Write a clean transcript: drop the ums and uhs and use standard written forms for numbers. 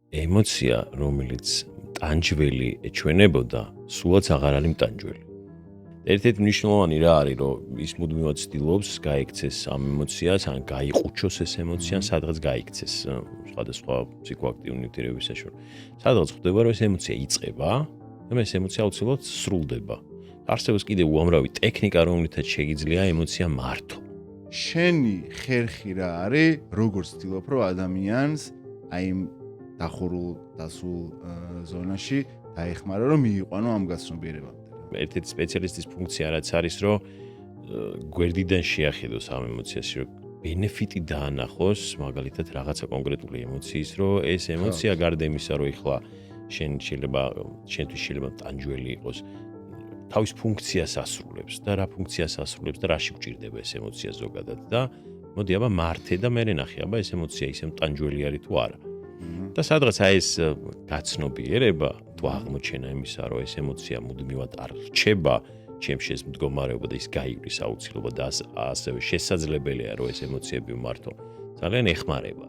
ემოცია, რომელიც ტანჯველი ეჩვენებოდა, სულაც აღარ არის მტანჯველი. ერთ-ერთი მნიშვნელოვანი რა არის, რომ ის მუდმივად ცდილობს გაიქცეს ამ ემოციას, ან გაიყუჩოს ეს ემოცია, სადღაც გაიქცეს სხვადასხვა ფსიქოაქტიური ნივთიერებების საშუალებით. სადღაც ხვდება, რომ ეს ემოცია იწყება, და ეს ემოცია აუცილებლად სრულდება. არსებობს კიდევ უამრავი ტექნიკა, რომლითაც შეიძლება ემოცია მართო. შენი ხერხი რა არის, როგორ ცდილობ, რომ ადამიანს აი დახურულ დასულ ზონაში დაეხმარო, რომ მიიყვანო ამ გაცნობიერებამდე. ერთ-ერთი სპეციალისტის ფუნქცია რაც არის, რომ გვერდიდან შეახედოს ამ ემოციას, რომ ბენეფიტი დაანახოს, მაგალითად რაღაცა კონკრეტული ემოციის, რომ ეს ემოცია გარდა იმისა, რომ ეხლა შენთვის შეიძლება ტანჯველი იყოს, თავის ფუნქციას ასრულებს და რა ფუნქციას ასრულებს და რაში გვჭირდება ეს ემოცია ზოგადად და მოდი აბა მართე და მე ნახე, აბა ეს ემოცია ისე ტანჯველი არის თუ არა. და სადღაც აი ეს გაცნობიერება თუ აღმოჩენა იმისა, რომ ეს ემოცია მუდმივად არ რჩება ჩემში ეს მდგომარეობა და ის გაივლის აუცილებლად და ასევე შესაძლებელია, რომ ეს ემოციები ვმართო, ძალიან ეხმარება.